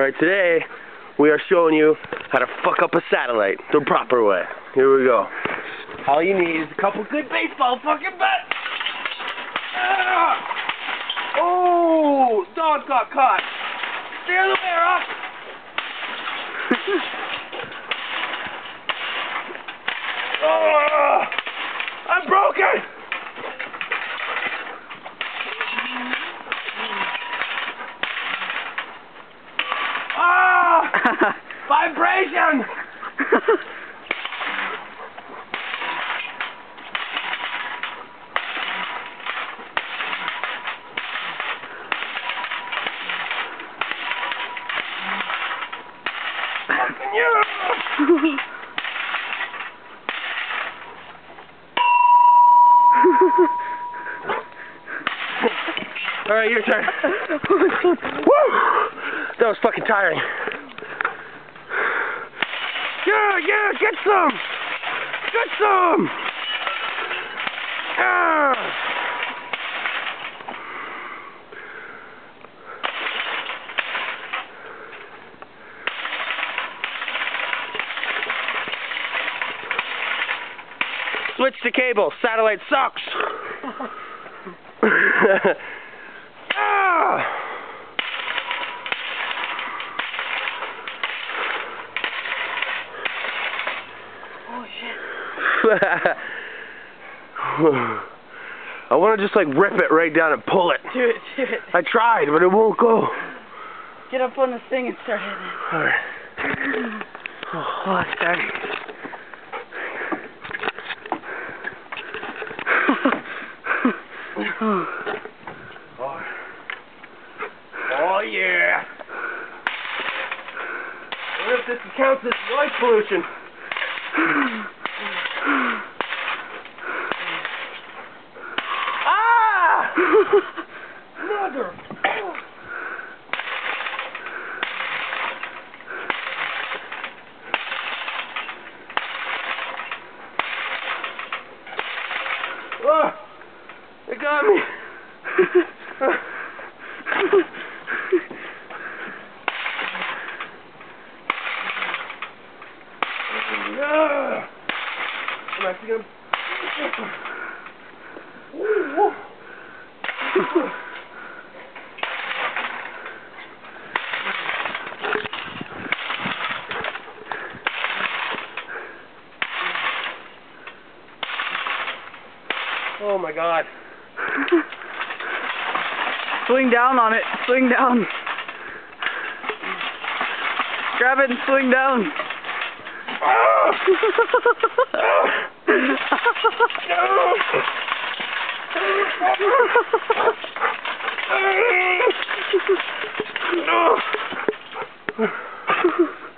Alright, today we are showing you how to fuck up a satellite the proper way. Here we go. All you need is a couple good baseball fucking bats. Oh, dog got caught. Stay out of the way, Rock. Oh, I'm broken. Ah, vibration. Alright, your turn. Woo! That was fucking tiring. Yeah, get some! Get some! Ah! Switch to cable. Satellite sucks. Oh shit. I want to just like rip it right down and pull it. Do it. I tried, but it won't go. Get up on this thing and start hitting it. Alright. Oh, it's starting. Oh yeah! I wonder if this counts as noise pollution. Ah! Mother! Oh! It got me! I'm actually gonna... Oh my god. Swing down on it. Swing down. Grab it and swing down.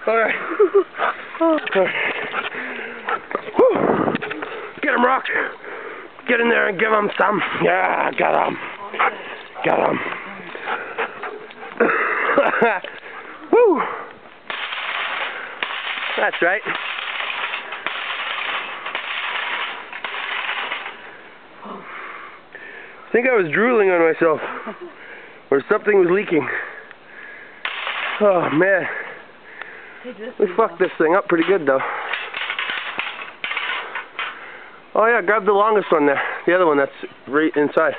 Alright. Get him, Rock. Get in there and give him some. Yeah, got him. Got him. Woo! That's right. I think I was drooling on myself, or something was leaking. Oh man, we fucked this thing up pretty good though. Oh yeah, grab the longest one there. The other one that's right inside.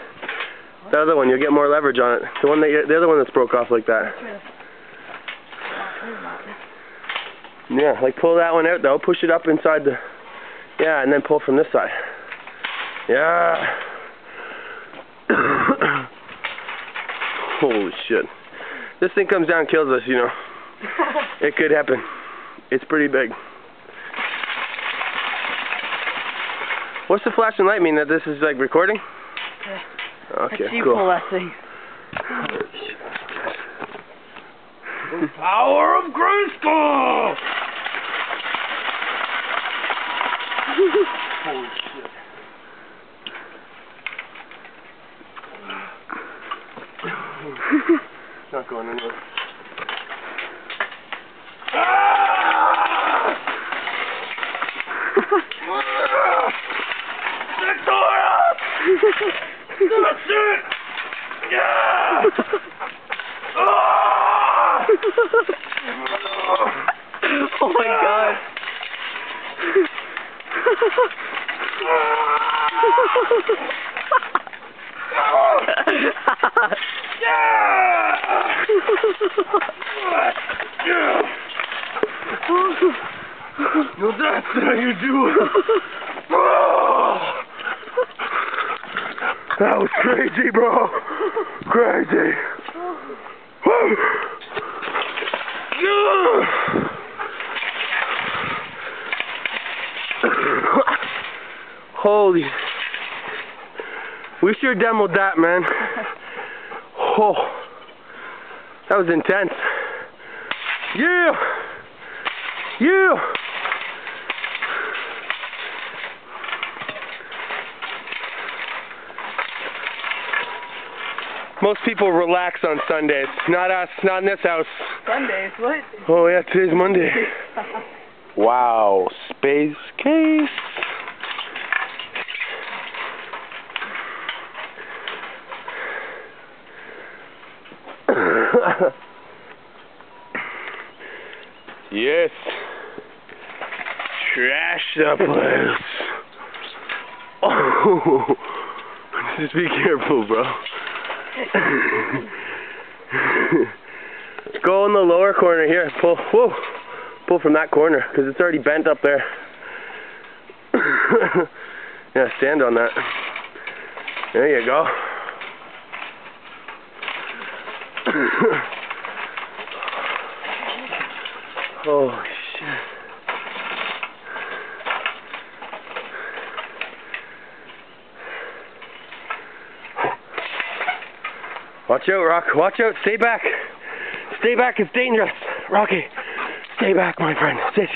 The other one, you'll get more leverage on it. The other one that's broke off like that. Yeah, like pull that one out though. Push it up inside the. Yeah, and then pull from this side. Yeah. Holy shit. This thing comes down and kills us, you know. It could happen. It's pretty big. What's the flashing light mean? That this is like recording? Okay, cool. Pull that thing. The power of Grayskull! Holy shit. It's not going anywhere. That's it! Yeah! No, that's how you do it. That was crazy, bro. Crazy. Holy. We sure demoed that, man. Oh. That was intense. Yeah. Yeah. Most people relax on Sundays. Not us, not in this house. Sundays, what? Oh yeah, today's Monday. Wow, space case. Yes. Trash the place. Oh, just be careful, bro. Go in the lower corner here. Pull. Whoa. Pull from that corner because it's already bent up there. Yeah, stand on that. There you go. Holy shit. Watch out, Rock. Watch out. Stay back. Stay back. It's dangerous. Rocky, stay back, my friend. Sit.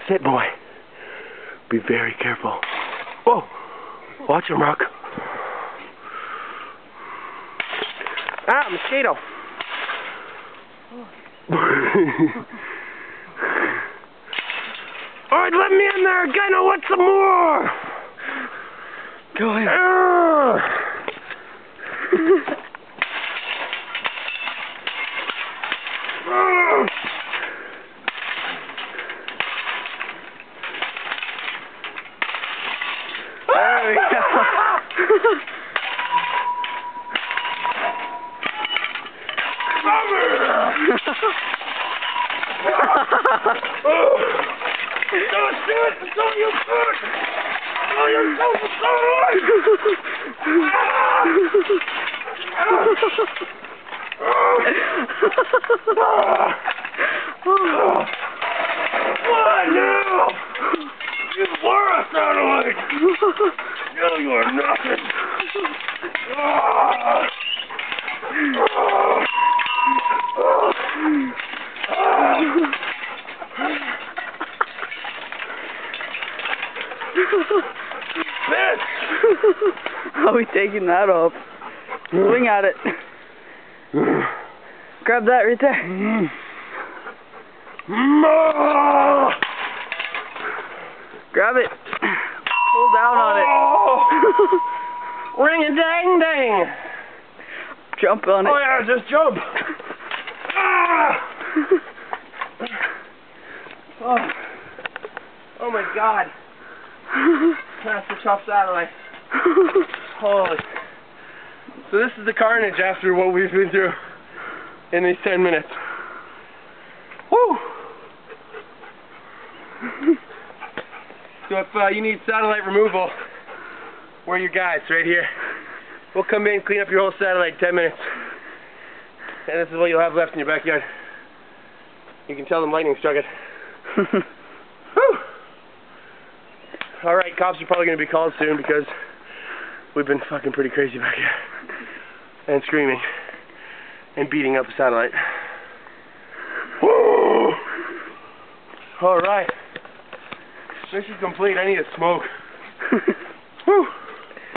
Sit, boy. Be very careful. Whoa. Watch him, Rock. Ah, mosquito. Alright, let me in there again. I want some more. Go ahead. There we go. What now? You were a satellite! No, you are nothing! How are we taking that up? Swing at it. Grab that right there. Grab it. Pull down on it. Ring a dang dang! Jump on it. Oh yeah, just jump! Oh my god. That's a tough satellite. Holy. So this is the carnage after what we've been through in these 10 minutes. Woo! So if you need satellite removal, we're your guys right here. We'll come in, clean up your whole satellite in 10 minutes. And this is what you'll have left in your backyard. You can tell them lightning struck it. Whew! Alright, cops are probably going to be called soon because we've been fucking pretty crazy back here. And screaming. And beating up the satellite. Woo! Alright. Mission complete. I need a smoke.